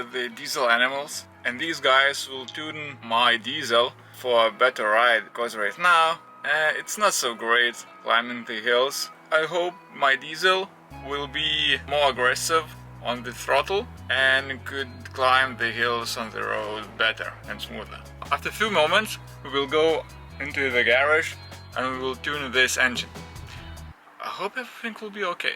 the diesel animals, and these guys will tune my diesel for a better ride, because right now it's not so great climbing the hills. I hope my diesel will be more aggressive on the throttle and could climb the hills on the road better and smoother. After a few moments we will go into the garage and we will tune this engine. I hope everything will be okay.